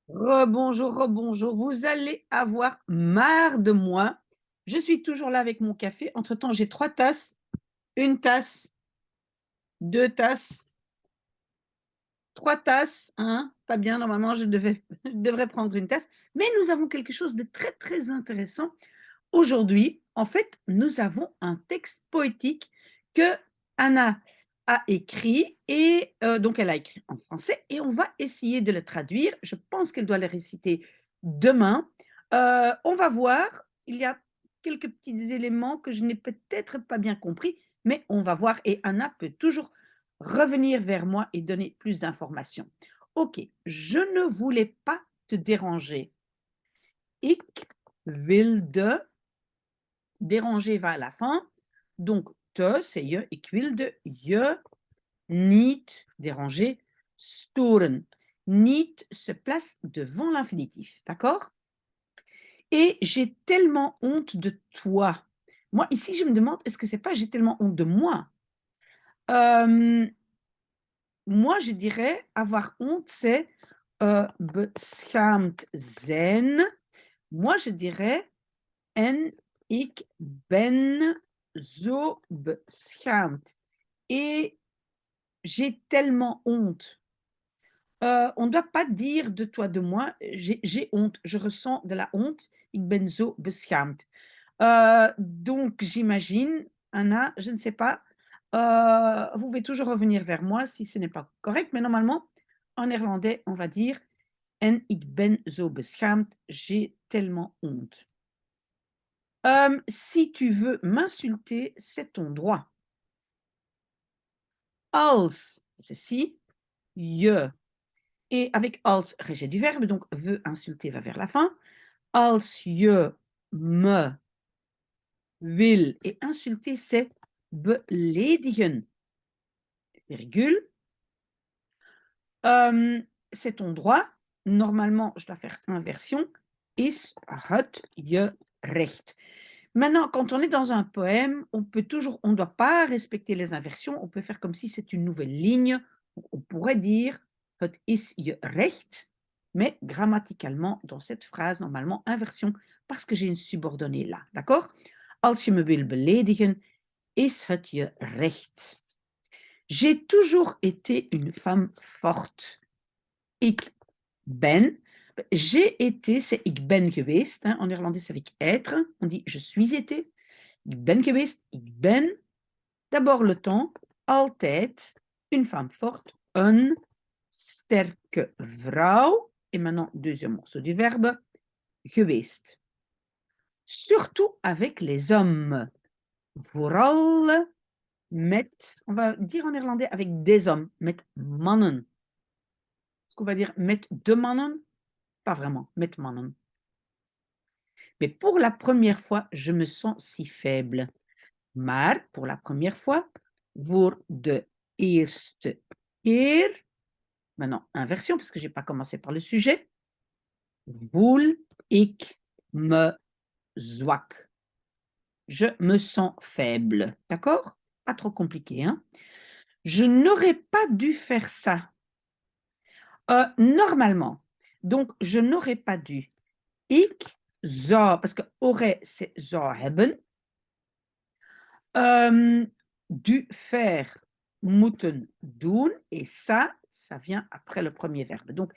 Rebonjour, rebonjour. Vous allez avoir marre de moi. Je suis toujours là avec mon café. Entre-temps, j'ai 3 tasses, une tasse, 2 tasses, 3 tasses, hein, pas bien, normalement, je devrais prendre une tasse. Mais nous avons quelque chose de très, très intéressant aujourd'hui. En fait, nous avons un texte poétique que Anna a écrit et donc elle a écrit en français et on va essayer de le traduire. Je pense qu'elle doit le réciter demain. On va voir. Il y a quelques petits éléments que je n'ai peut-être pas bien compris, mais on va voir et Anna peut toujours revenir vers moi et donner plus d'informations. OK, je ne voulais pas te déranger. Ik wilde déranger va à la fin. Donc, te, c'est je. Ik wilde je niet déranger. Storen. Niet se place devant l'infinitif. D'accord? Et j'ai tellement honte de toi. Moi, ici, je me demande, est-ce que c'est pas j'ai tellement honte de moi? Euh, Moi, je dirais avoir honte, c'est beschaamd zijn. Moi, je dirais en ik ben zo beschaamd. Et j'ai tellement honte. On ne doit pas dire de toi, de moi, j'ai honte, je ressens de la honte. Ik ben zo beschaamd. Donc, j'imagine, Anna, je ne sais pas, vous pouvez toujours revenir vers moi si ce n'est pas correct, mais normalement, en néerlandais, on va dire en ik ben zo beschaamd, j'ai tellement honte. Si tu veux m'insulter, c'est ton droit. Als, c'est si, je. Et avec als, rejet du verbe, donc veut insulter va vers la fin. Als je me wil, et insulter, c'est beledigen, virgule. C'est ton droit. Normalement, je dois faire inversion. Is het je recht. Maintenant, quand on est dans un poème, on ne doit pas respecter les inversions. On peut faire comme si c'est une nouvelle ligne. On pourrait dire het is je recht, mais grammaticalement, dans cette phrase, normalement, inversion, parce que j'ai une subordonnée là. D'accord? Als je me wil beledigen, is het je recht. J'ai toujours été une femme forte. Ik ben. J'ai été, c'est ik ben geweest. Hein. En néerlandais, c'est avec être. On dit je suis été. Ik ben geweest, ik ben. D'abord le temps, altijd. Une femme forte, een sterke vrouw. Et maintenant, deuxième morceau du verbe, geweest. Surtout avec les hommes. Vooral met, on va dire en néerlandais avec des hommes, met mannen. Est-ce qu'on va dire met de mannen? Pas vraiment, met mannen. Mais pour la première fois, je me sens si faible. Maar pour la première fois, voor de eerste keer, maintenant inversion parce que je n'ai pas commencé par le sujet, voel ik me zwak. Je me sens faible. D'accord? Pas trop compliqué, hein? Je n'aurais pas dû faire ça. Normalement. Donc, je n'aurais pas dû. Ik zou, parce que aurait, c'est zou hebben. Du faire, moeten doen. Et ça vient après le premier verbe. Donc,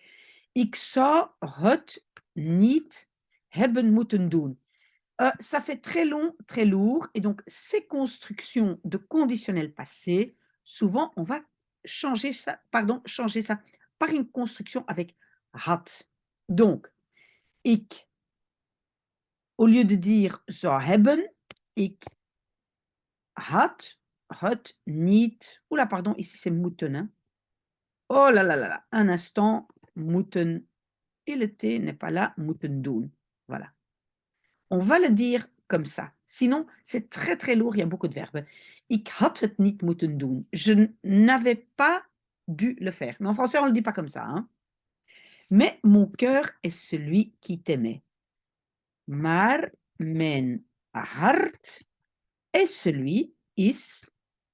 ik zou het niet hebben moeten doen. Ça fait très long, très lourd. Et donc, ces constructions de conditionnel passé, souvent, on va changer ça par une construction avec had. Donc, ik, au lieu de dire zou hebben, ik had het niet. Oula, pardon, ici c'est moeten. Hein. Oh là là là là, un instant, moeten. Et le T n'est pas là, moeten doen. Voilà. On va le dire comme ça. Sinon, c'est très très lourd, il y a beaucoup de verbes. Ik had het niet moeten doen. Je n'avais pas dû le faire. Mais en français, on ne le dit pas comme ça. Hein. Mais mon cœur est celui qui t'aimait. Maar mijn hart est celui, is,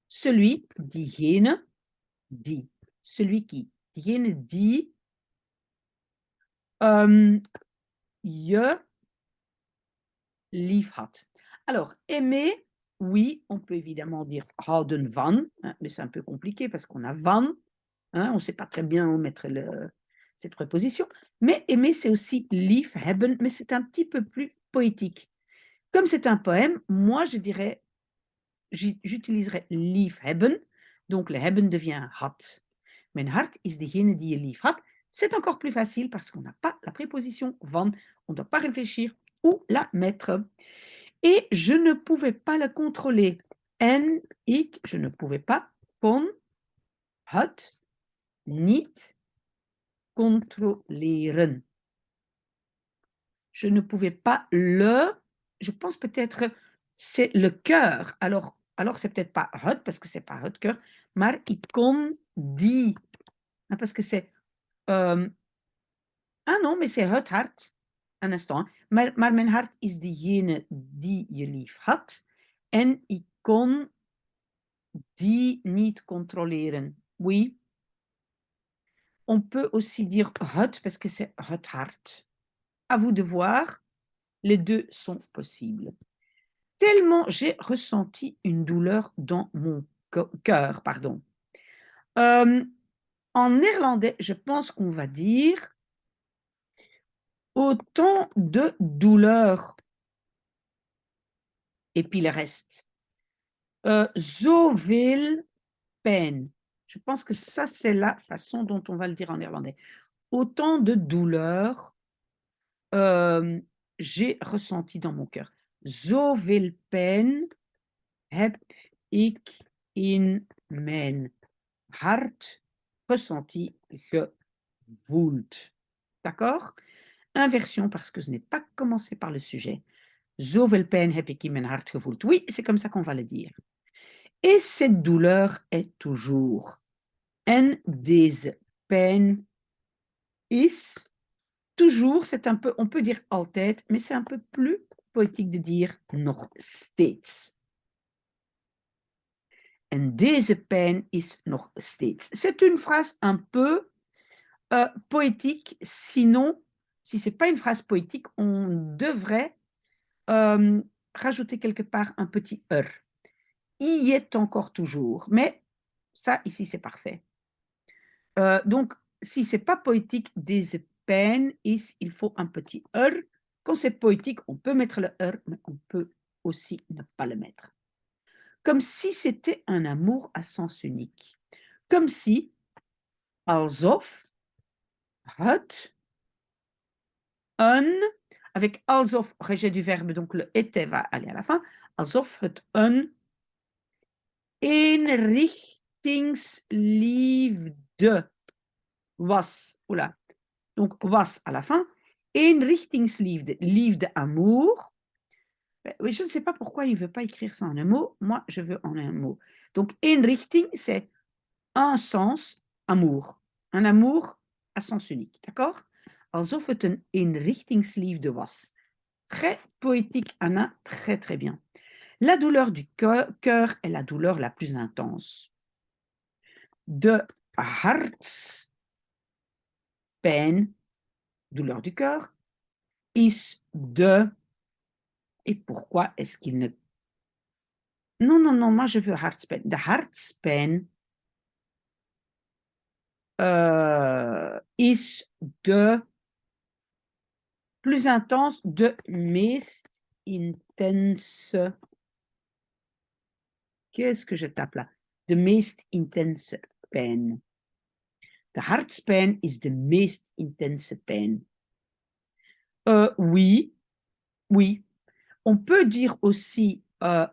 celui, diegene, die. Celui qui. Diegene die Je lief had. Alors, aimer, oui, on peut évidemment dire houden van, hein, mais c'est un peu compliqué parce qu'on a van, hein, on ne sait pas très bien où mettre cette préposition. Mais aimer, c'est aussi lief hebben, mais c'est un petit peu plus poétique. Comme c'est un poème, moi, je dirais, j'utiliserais lief hebben, donc le hebben devient had. Mijn hart is degene die je lief had. C'est encore plus facile parce qu'on n'a pas la préposition van, on ne doit pas réfléchir où la mettre. Et je ne pouvais pas le contrôler. En ik, je ne pouvais pas, kon, het, niet contrôleren. Je ne pouvais pas je pense peut-être, c'est le cœur. Alors c'est peut-être pas het, parce que c'est pas het cœur, maar ik kon die, hein, parce que c'est, ah non, mais c'est het hart. Un instant, hein. Maar mijn hart is diegene die je lief had. En ik kon die niet contrôleren. Oui. On peut aussi dire het parce que c'est het hart. À vous de voir, les deux sont possibles. Tellement j'ai ressenti une douleur dans mon cœur, pardon. En néerlandais, je pense qu'on va dire autant de douleur. Et puis le reste. Zoveel pijn. Je pense que ça, c'est la façon dont on va le dire en néerlandais. Autant de douleur j'ai ressenti dans mon cœur. Zoveel pijn heb ik in mijn hart ressenti, gevoeld. D'accord? Inversion parce que je n'ai pas commencé par le sujet. Zoveel pijn heb ik in mijn hart gevoeld. Oui, c'est comme ça qu'on va le dire. Et cette douleur est toujours. En deze pijn is toujours, c'est un peu, on peut dire altijd, mais c'est un peu plus poétique de dire nog steeds. En deze pijn is nog steeds. C'est une phrase un peu poétique, sinon, si ce n'est pas une phrase poétique, on devrait rajouter quelque part un petit y est encore toujours, mais ça, ici, c'est parfait. Donc, si ce n'est pas poétique, deze pijn is, il faut un petit Quand c'est poétique, on peut mettre le mais on peut aussi ne pas le mettre. Comme si c'était un amour à sens unique. Comme si, alsof, het, een, avec alsof, rejet du verbe, donc le était va aller à la fin, alsof het een eenrichtingsliefde was. Oula. Donc, was à la fin. Eenrichtingsliefde, liefde, amour. Oui, je ne sais pas pourquoi il ne veut pas écrire ça en un mot. Moi, je veux en un mot. Donc, eenrichting, c'est un sens, amour. Un amour à sens unique. D'accord? Alsof het een eenrichtingsliefde was. Très poétique, Anna. Très, très bien. La douleur du cœur est la douleur la plus intense. De hartspijn, douleur du cœur, is de... Et pourquoi est-ce qu'il ne... Non, non, non, moi je veux hartspijn. De hartspijn is de plus intense, de meest intense. Qu'est-ce que je tape là? De meest intense pijn. De hartspijn is de meest intense pijn. Oui, oui. On peut dire aussi,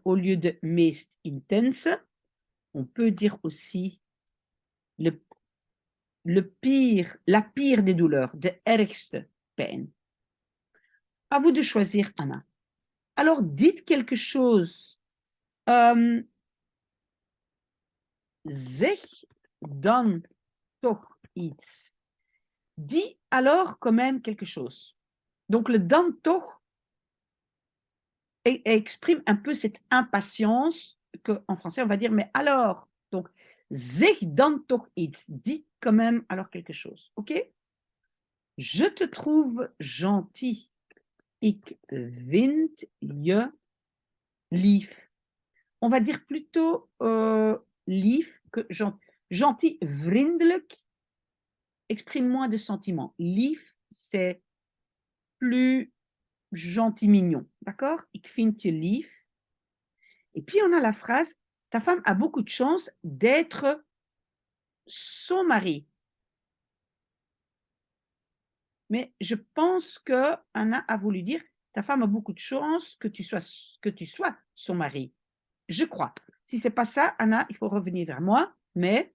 au lieu de meest intense, on peut dire aussi le pire, la pire des douleurs, de ergste pijn. À vous de choisir, Anna. Alors, dites quelque chose. Zeg dan toch iets. Dis alors quand même quelque chose. Donc, le dan toch exprime un peu cette impatience qu'en français, on va dire, mais alors, donc, zeg dan toch iets. Dis quand même alors quelque chose. OK? Je te trouve gentil. Ik vind je lief. On va dire plutôt lief que gentil. Gentil, vriendelijk, exprime moins de sentiments. Lief, c'est plus gentil, mignon. D'accord? Ik vind je lief. Et puis, on a la phrase, ta femme a beaucoup de chance d'être son mari. Mais je pense que Anna a voulu dire, ta femme a beaucoup de chance que tu sois son mari. Je crois. Si c'est pas ça, Anna, il faut revenir vers moi. Mais,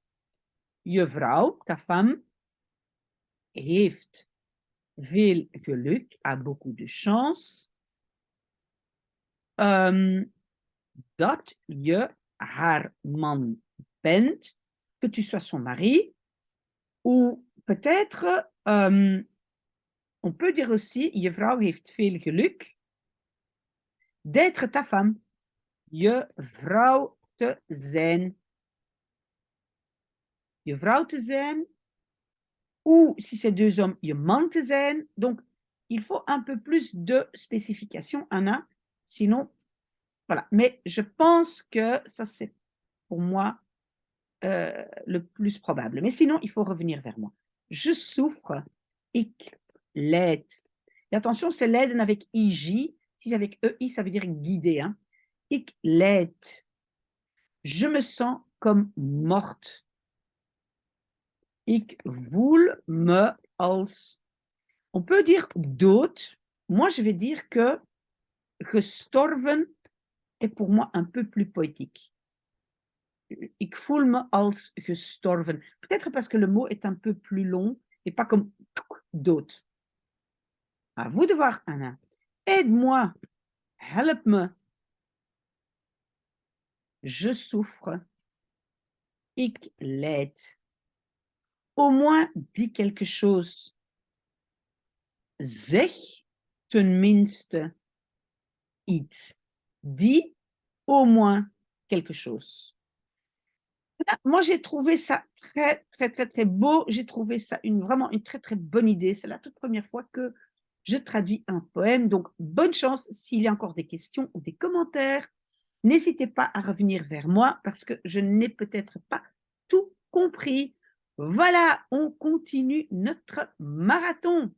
je vrouw, ta femme, heeft veel geluk, a beaucoup de chance, dat je haar man bent, que tu sois son mari, ou peut-être, on peut dire aussi, je vrouw heeft veel geluk d'être ta femme, je vrouw te zijn. Je vrouw te zijn, ou si c'est deux hommes, je man te zijn. Donc, il faut un peu plus de spécification, Anna, sinon, voilà. Mais je pense que ça, c'est pour moi le plus probable. Mais sinon, il faut revenir vers moi. Je souffre, ik lijd. Et attention, c'est lijden avec IJ. Si c'est avec EI, ça veut dire guider. Hein. Ik lijd. Je me sens comme morte. Ik voel me als. On peut dire dood. Moi, je vais dire que gestorven est pour moi un peu plus poétique. Ik voel me als gestorven. Peut-être parce que le mot est un peu plus long et pas comme dood. À vous de voir, Anna. Aide-moi. Help me. Je souffre. Ik lijd. Au moins, dis quelque chose. Zeg tenminste iets. Dis au moins quelque chose. Moi, j'ai trouvé ça très, très, très, très beau. J'ai trouvé ça vraiment une très, très bonne idée. C'est la toute première fois que je traduis un poème. Donc, bonne chance. S'il y a encore des questions ou des commentaires, n'hésitez pas à revenir vers moi parce que je n'ai peut-être pas tout compris. Voilà, on continue notre marathon.